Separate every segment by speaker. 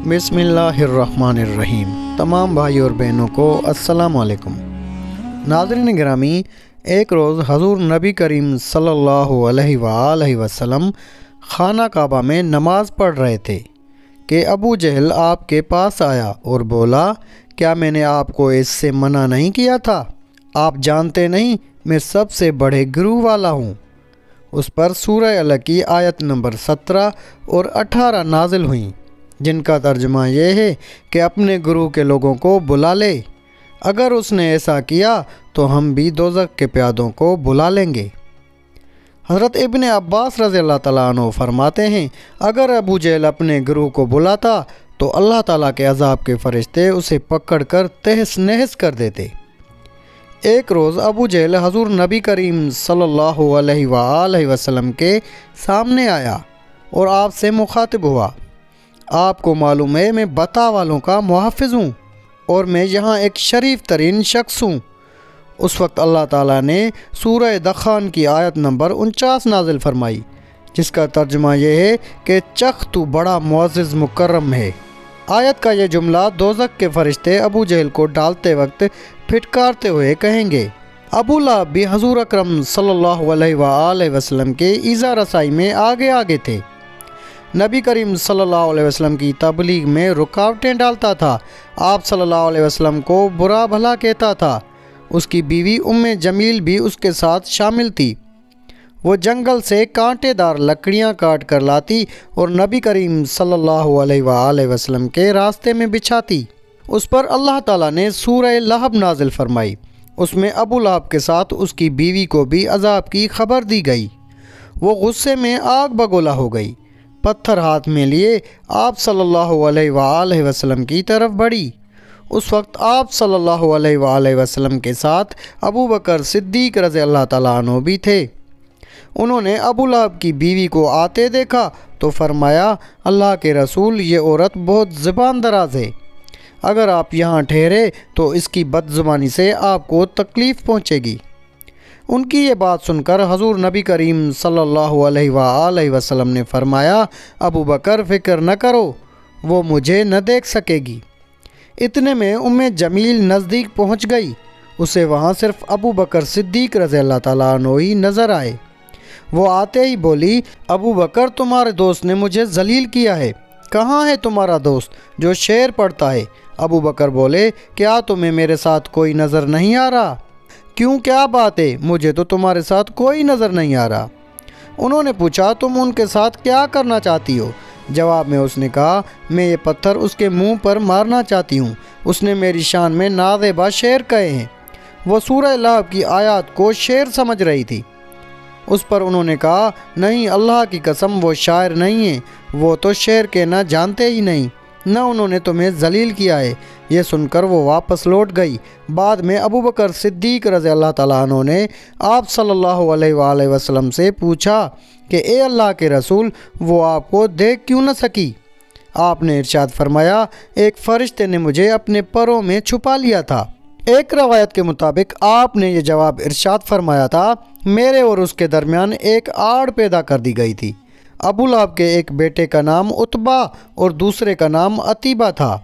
Speaker 1: بسم اللہ الرحمن الرحیم۔ تمام بھائی اور بہنوں کو السلام علیکم۔ ناظرین گرامی، ایک روز حضور نبی کریم صلی اللہ علیہ وآلہ وسلم خانہ کعبہ میں نماز پڑھ رہے تھے کہ ابو جہل آپ کے پاس آیا اور بولا، کیا میں نے آپ کو اس سے منع نہیں کیا تھا؟ آپ جانتے نہیں میں سب سے بڑے گروہ والا ہوں۔ اس پر سورہ الگ کی آیت نمبر 17 اور 18 نازل ہوئیں، جن کا ترجمہ یہ ہے کہ اپنے گروہ کے لوگوں کو بلا لے، اگر اس نے ایسا کیا تو ہم بھی دوزخ کے پیادوں کو بلا لیں گے۔ حضرت ابن عباس رضی اللہ تعالیٰ عنہ فرماتے ہیں، اگر ابو جہل اپنے گروہ کو بلاتا تو اللہ تعالیٰ کے عذاب کے فرشتے اسے پکڑ کر تہس نہس کر دیتے۔ ایک روز ابو جہل حضور نبی کریم صلی اللہ علیہ وآلہ وسلم کے سامنے آیا اور آپ سے مخاطب ہوا، آپ کو معلوم ہے میں بتا والوں کا محافظ ہوں اور میں یہاں ایک شریف ترین شخص ہوں۔ اس وقت اللہ تعالیٰ نے سورہ دخان کی آیت نمبر 49 نازل فرمائی، جس کا ترجمہ یہ ہے کہ چخ تو بڑا معزز مکرم ہے۔ آیت کا یہ جملہ دوزخ کے فرشتے ابو جہل کو ڈالتے وقت پھٹکارتے ہوئے کہیں گے۔ ابو لہب بھی حضور اکرم صلی اللہ علیہ وآلہ وسلم کے ایذا رسائی میں آگے آگے تھے۔ نبی کریم صلی اللہ علیہ وسلم کی تبلیغ میں رکاوٹیں ڈالتا تھا، آپ صلی اللہ علیہ وسلم کو برا بھلا کہتا تھا۔ اس کی بیوی ام جمیل بھی اس کے ساتھ شامل تھی۔ وہ جنگل سے کانٹے دار لکڑیاں کاٹ کر لاتی اور نبی کریم صلی اللہ علیہ وآلہ وسلم کے راستے میں بچھاتی۔ اس پر اللہ تعالیٰ نے سورہ لہب نازل فرمائی۔ اس میں ابو لہب کے ساتھ اس کی بیوی کو بھی عذاب کی خبر دی گئی۔ وہ غصے میں آگ بگولا ہو گئی، پتھر ہاتھ میں لیے آپ صلی اللہ علیہ وآلہ وسلم کی طرف بڑھی۔ اس وقت آپ صلی اللہ علیہ وآلہ وسلم کے ساتھ ابو بکر صدیق رضی اللہ تعالیٰ عنہ بھی تھے۔ انہوں نے ابو لہب کی بیوی کو آتے دیکھا تو فرمایا، اللہ کے رسول، یہ عورت بہت زبان دراز ہے، اگر آپ یہاں ٹھہرے تو اس کی بد زبانی سے آپ کو تکلیف پہنچے گی۔ ان کی یہ بات سن کر حضور نبی کریم صلی اللہ علیہ وآلہ وسلم نے فرمایا، ابو بکر فکر نہ کرو، وہ مجھے نہ دیکھ سکے گی۔ اتنے میں ام جمیل نزدیک پہنچ گئی، اسے وہاں صرف ابو بکر صدیق رضی اللہ تعالیٰ عنہ ہی نظر آئے۔ وہ آتے ہی بولی، ابو بکر تمہارے دوست نے مجھے ذلیل کیا ہے، کہاں ہے تمہارا دوست جو شعر پڑھتا ہے؟ ابو بکر بولے، کیا تمہیں میرے ساتھ کوئی نظر نہیں آ رہا؟ کیوں، کیا بات ہے؟ مجھے تو تمہارے ساتھ کوئی نظر نہیں آ رہا۔ انہوں نے پوچھا، تم ان کے ساتھ کیا کرنا چاہتی ہو؟ جواب میں اس نے کہا، میں یہ پتھر اس کے منہ پر مارنا چاہتی ہوں، اس نے میری شان میں نازیبا شعر کہے ہیں۔ وہ سورہ لہب کی آیات کو شعر سمجھ رہی تھی۔ اس پر انہوں نے کہا، نہیں، اللہ کی قسم، وہ شاعر نہیں ہیں، وہ تو شعر کہنا جانتے ہی نہیں، نہ انہوں نے تمہیں ذلیل کیا ہے۔ یہ سن کر وہ واپس لوٹ گئی۔ بعد میں ابو بکر صدیق رضی اللہ تعالیٰ عنہ نے آپ صلی اللہ علیہ وآلہ وسلم سے پوچھا کہ اے اللہ کے رسول، وہ آپ کو دیکھ کیوں نہ سکی؟ آپ نے ارشاد فرمایا، ایک فرشتے نے مجھے اپنے پروں میں چھپا لیا تھا۔ ایک روایت کے مطابق آپ نے یہ جواب ارشاد فرمایا تھا، میرے اور اس کے درمیان ایک آڑ پیدا کر دی گئی تھی۔ ابو لہب کے ایک بیٹے کا نام عتبہ اور دوسرے کا نام عتیبہ تھا۔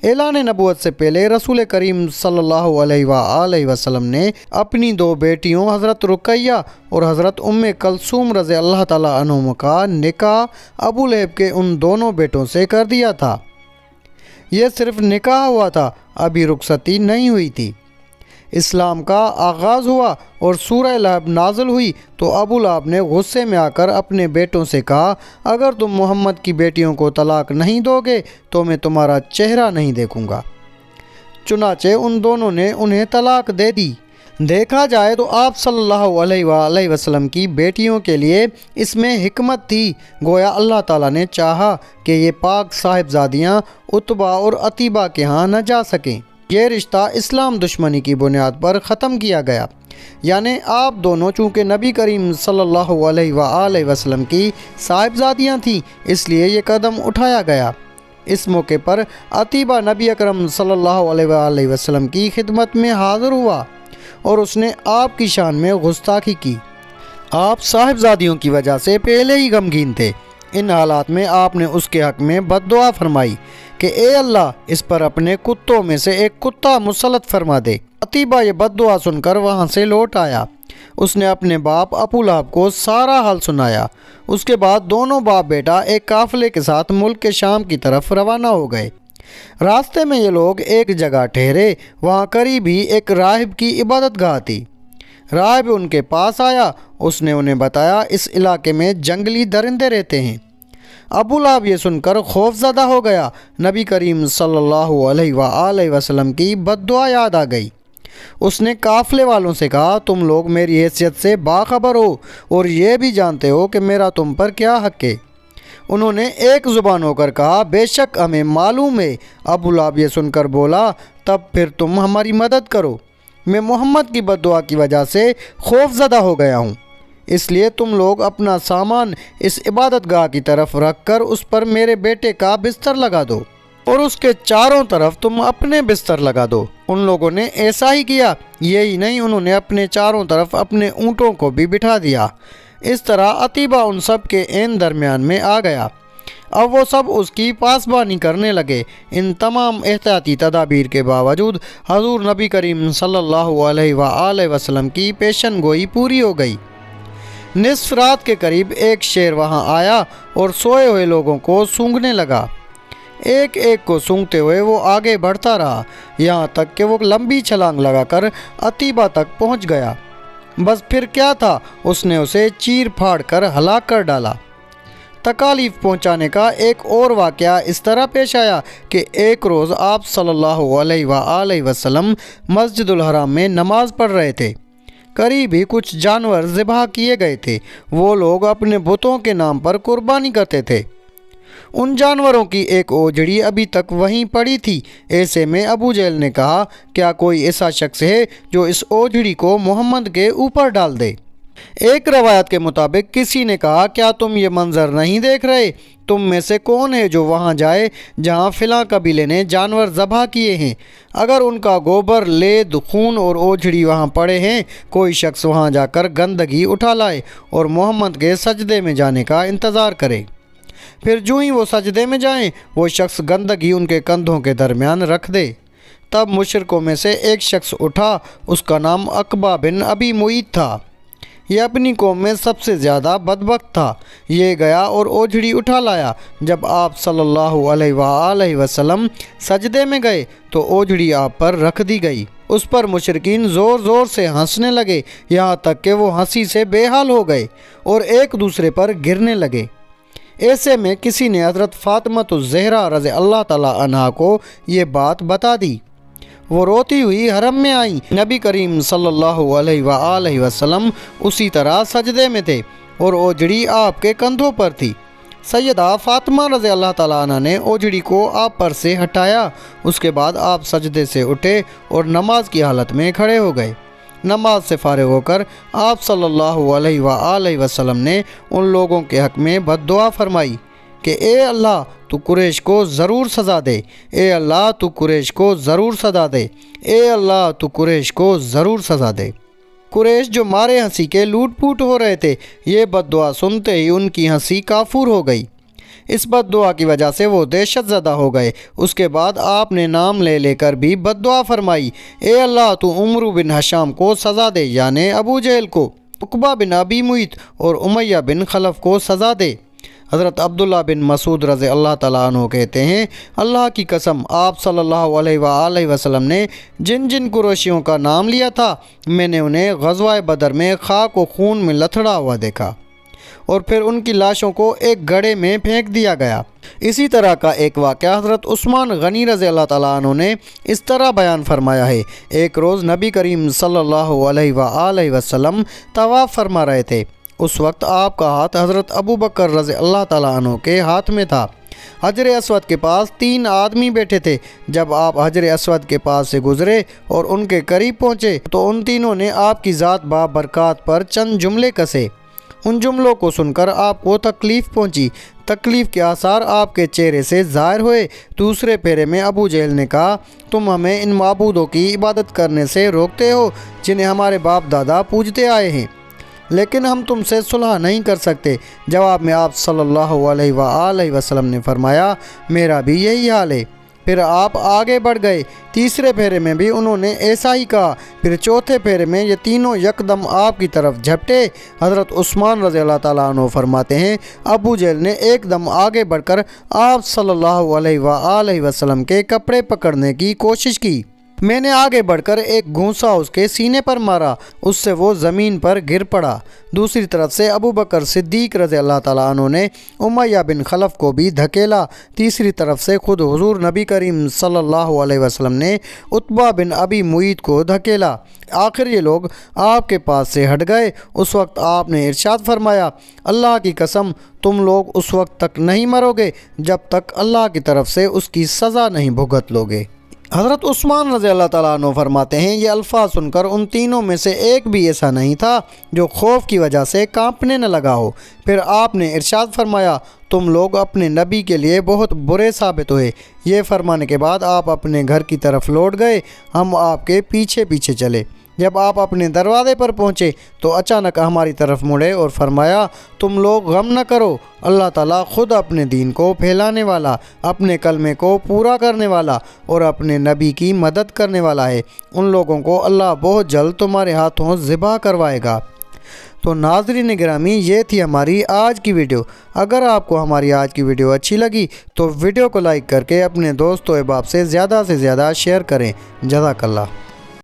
Speaker 1: اعلان نبوت سے پہلے رسول کریم صلی اللہ علیہ وآلہ وسلم نے اپنی دو بیٹیوں حضرت رقیہ اور حضرت ام کلثوم رضی اللہ تعالیٰ عنہما کا نکاح ابو لہب کے ان دونوں بیٹوں سے کر دیا تھا۔ یہ صرف نکاح ہوا تھا، ابھی رخصتی نہیں ہوئی تھی۔ اسلام کا آغاز ہوا اور سورہ لہب نازل ہوئی تو ابو لہب نے غصے میں آ کر اپنے بیٹوں سے کہا، اگر تم محمد کی بیٹیوں کو طلاق نہیں دو گے تو میں تمہارا چہرہ نہیں دیکھوں گا۔ چنانچہ ان دونوں نے انہیں طلاق دے دی۔ دیکھا جائے تو آپ صلی اللہ علیہ وآلہ وسلم کی بیٹیوں کے لیے اس میں حکمت تھی، گویا اللہ تعالیٰ نے چاہا کہ یہ پاک صاحبزادیاں عتبہ اور عتیبہ کے ہاں نہ جا سکیں۔ یہ رشتہ اسلام دشمنی کی بنیاد پر ختم کیا گیا، یعنی آپ دونوں چونکہ نبی کریم صلی اللہ علیہ وآلہ وسلم کی صاحبزادیاں تھیں، اس لیے یہ قدم اٹھایا گیا۔ اس موقع پر عتیبہ نبی اکرم صلی اللہ علیہ وآلہ وسلم کی خدمت میں حاضر ہوا اور اس نے آپ کی شان میں گستاخی کی۔ آپ صاحبزادیوں کی وجہ سے پہلے ہی غمگین تھے، ان حالات میں آپ نے اس کے حق میں بد دعا فرمائی کہ اے اللہ اس پر اپنے کتوں میں سے ایک کتا مسلط فرما دے۔ عتیبہ یہ بد دعا سن کر وہاں سے لوٹ آیا۔ اس نے اپنے باپ ابو لہب کو سارا حال سنایا۔ اس کے بعد دونوں باپ بیٹا ایک قافلے کے ساتھ ملک کے شام کی طرف روانہ ہو گئے۔ راستے میں یہ لوگ ایک جگہ ٹھہرے، وہاں قریب ہی ایک راہب کی عبادت گاہ تھی۔ راہب ان کے پاس آیا، اس نے انہیں بتایا اس علاقے میں جنگلی درندے رہتے ہیں۔ ابو لہب یہ سن کر خوف زدہ ہو گیا۔ نبی کریم صلی اللہ علیہ وآلہ وسلم کی بد دعا یاد آ گئی۔ اس نے قافلے والوں سے کہا تم لوگ میری حیثیت سے باخبر ہو اور یہ بھی جانتے ہو کہ میرا تم پر کیا حق ہے۔ انہوں نے ایک زبان ہو کر کہا بے شک ہمیں معلوم ہے۔ ابو لہب یہ سن کر بولا تب پھر تم ہماری مدد کرو، میں محمد کی بد دعا کی وجہ سے خوف زدہ ہو گیا ہوں، اس لیے تم لوگ اپنا سامان اس عبادت گاہ کی طرف رکھ کر اس پر میرے بیٹے کا بستر لگا دو اور اس کے چاروں طرف تم اپنے بستر لگا دو۔ ان لوگوں نے ایسا ہی کیا۔ یہی نہیں، انہوں نے اپنے چاروں طرف اپنے اونٹوں کو بھی بٹھا دیا۔ اس طرح عتیبہ ان سب کے عین درمیان میں آ گیا۔ اب وہ سب اس کی پاسبانی کرنے لگے۔ ان تمام احتیاطی تدابیر کے باوجود حضور نبی کریم صلی اللہ علیہ وآلہ وسلم کی پیشن گوئی پوری ہو گئی۔ نصف رات کے قریب ایک شیر وہاں آیا اور سوئے ہوئے لوگوں کو سونگھنے لگا۔ ایک ایک کو سونگھتے ہوئے وہ آگے بڑھتا رہا، یہاں تک کہ وہ لمبی چھلانگ لگا کر عتیبہ تک پہنچ گیا۔ بس پھر کیا تھا، اس نے اسے چیر پھاڑ کر ہلاک کر ڈالا۔ تکالیف پہنچانے کا ایک اور واقعہ اس طرح پیش آیا کہ ایک روز آپ صلی اللہ علیہ وآلہ وسلم مسجد الحرام میں نماز پڑھ رہے تھے۔ قریب ہی کچھ جانور ذبح کیے گئے تھے۔ وہ لوگ اپنے بتوں کے نام پر قربانی کرتے تھے۔ ان جانوروں کی ایک اوجڑی ابھی تک وہیں پڑی تھی۔ ایسے میں ابو جہل نے کہا کیا کوئی ایسا شخص ہے جو اس اوجڑی کو محمد کے اوپر ڈال دے؟ ایک روایت کے مطابق کسی نے کہا کیا تم یہ منظر نہیں دیکھ رہے؟ تم میں سے کون ہے جو وہاں جائے جہاں فلاں قبیلے نے جانور ذبح کیے ہیں؟ اگر ان کا گوبر، لید، خون اور اوجھڑی وہاں پڑے ہیں، کوئی شخص وہاں جا کر گندگی اٹھا لائے اور محمد کے سجدے میں جانے کا انتظار کرے۔ پھر جو ہی وہ سجدے میں جائیں، وہ شخص گندگی ان کے کندھوں کے درمیان رکھ دے۔ تب مشرکوں میں سے ایک شخص اٹھا، اس کا نام عقبہ بن ابی معیط تھا۔ یہ اپنی قوم میں سب سے زیادہ بدبخت تھا۔ یہ گیا اور اوجھڑی اٹھا لایا۔ جب آپ صلی اللہ علیہ وآلہ وسلم سجدے میں گئے تو اوجھڑی آپ پر رکھ دی گئی۔ اس پر مشرکین زور زور سے ہنسنے لگے، یہاں تک کہ وہ ہنسی سے بے حال ہو گئے اور ایک دوسرے پر گرنے لگے۔ ایسے میں کسی نے حضرت فاطمۃ الزہرا رضی اللہ تعالی عنہا کو یہ بات بتا دی۔ وہ روتی ہوئی حرم میں آئیں۔ نبی کریم صلی اللہ علیہ وآلہ وسلم اسی طرح سجدے میں تھے اور اوجڑی آپ کے کندھوں پر تھی۔ سیدہ فاطمہ رضی اللہ تعالیٰ عنہ نے اوجڑی کو آپ پر سے ہٹایا۔ اس کے بعد آپ سجدے سے اٹھے اور نماز کی حالت میں کھڑے ہو گئے۔ نماز سے فارغ ہو کر آپ صلی اللہ علیہ وآلہ وسلم نے ان لوگوں کے حق میں بد دعا فرمائی کہ اے اللہ تو قریش کو ضرور سزا دے، اے اللہ تو قریش کو ضرور سزا دے، اے اللہ تو قریش کو ضرور سزا دے۔ قریش جو مارے ہنسی کے لوٹ پوٹ ہو رہے تھے، یہ بد دعا سنتے ہی ان کی ہنسی کافور ہو گئی۔ اس بد دعا کی وجہ سے وہ دہشت زدہ ہو گئے۔ اس کے بعد آپ نے نام لے لے کر بھی بد دعا فرمائی، اے اللہ تو عمرو بن ہشام کو سزا دے، یعنی ابو جہل کو، عقبہ بن ابی معیط اور امیہ بن خلف کو سزا دے۔ حضرت عبداللہ بن مسعود رضی اللہ تعالیٰ عنہ کہتے ہیں اللہ کی قسم آپ صلی اللہ علیہ وآلہ وسلم نے جن جن قریشیوں کا نام لیا تھا، میں نے انہیں غزوہ بدر میں خاک و خون میں لتھڑا ہوا دیکھا اور پھر ان کی لاشوں کو ایک گڑھے میں پھینک دیا گیا۔ اسی طرح کا ایک واقعہ حضرت عثمان غنی رضی اللہ تعالیٰ عنہ نے اس طرح بیان فرمایا ہے۔ ایک روز نبی کریم صلی اللہ علیہ وآلہ وسلم طواف فرما رہے تھے۔ اس وقت آپ کا ہاتھ حضرت ابو بکر رضی اللہ تعالیٰ عنہ کے ہاتھ میں تھا۔ حجر اسود کے پاس 3 آدمی بیٹھے تھے۔ جب آپ حجر اسود کے پاس سے گزرے اور ان کے قریب پہنچے تو ان تینوں نے آپ کی ذات بابرکات پر چند جملے کسے۔ ان جملوں کو سن کر آپ کو تکلیف پہنچی۔ تکلیف کے آثار آپ کے چہرے سے ظاہر ہوئے۔ دوسرے پھیرے میں ابو جہل نے کہا تم ہمیں ان معبودوں کی عبادت کرنے سے روکتے ہو جنہیں ہمارے باپ دادا پوجتے آئے ہیں۔ لیکن ہم تم سے صلح نہیں کر سکتے۔ جواب میں آپ صلی اللہ علیہ وآلہ وسلم نے فرمایا میرا بھی یہی حال ہے۔ پھر آپ آگے بڑھ گئے۔ تیسرے پھیرے میں بھی انہوں نے ایسا ہی کہا۔ پھر چوتھے پھیرے میں یہ تینوں یکدم آپ کی طرف جھپٹے۔ حضرت عثمان رضی اللہ تعالیٰ عنہ فرماتے ہیں ابو جہل نے ایک دم آگے بڑھ کر آپ صلی اللہ علیہ وآلہ وسلم کے کپڑے پکڑنے کی کوشش کی۔ میں نے آگے بڑھ کر ایک گھونسا اس کے سینے پر مارا، اس سے وہ زمین پر گر پڑا۔ دوسری طرف سے ابو بکر صدیق رضی اللہ تعالیٰ عنہ نے امیہ بن خلف کو بھی دھکیلا۔ تیسری طرف سے خود حضور نبی کریم صلی اللہ علیہ وسلم نے عتبہ بن ابی معیط کو دھکیلا۔ آخر یہ لوگ آپ کے پاس سے ہٹ گئے۔ اس وقت آپ نے ارشاد فرمایا اللہ کی قسم تم لوگ اس وقت تک نہیں مرو گے جب تک اللہ کی طرف سے اس کی سزا نہیں بھگت لو گے۔ حضرت عثمان رضی اللہ تعالیٰ عنہ فرماتے ہیں یہ الفاظ سن کر ان تینوں میں سے ایک بھی ایسا نہیں تھا جو خوف کی وجہ سے کانپنے نہ لگا ہو۔ پھر آپ نے ارشاد فرمایا تم لوگ اپنے نبی کے لیے بہت برے ثابت ہوئے۔ یہ فرمانے کے بعد آپ اپنے گھر کی طرف لوٹ گئے، ہم آپ کے پیچھے پیچھے چلے۔ جب آپ اپنے دروازے پر پہنچے تو اچانک ہماری طرف مڑے اور فرمایا تم لوگ غم نہ کرو، اللہ تعالیٰ خود اپنے دین کو پھیلانے والا، اپنے کلمے کو پورا کرنے والا اور اپنے نبی کی مدد کرنے والا ہے۔ ان لوگوں کو اللہ بہت جلد تمہارے ہاتھوں ذبح کروائے گا۔ تو ناظرین گرامی یہ تھی ہماری آج کی ویڈیو۔ اگر آپ کو ہماری آج کی ویڈیو اچھی لگی تو ویڈیو کو لائک کر کے اپنے دوست و احباب سے زیادہ شیئر کریں۔ جزاک اللہ۔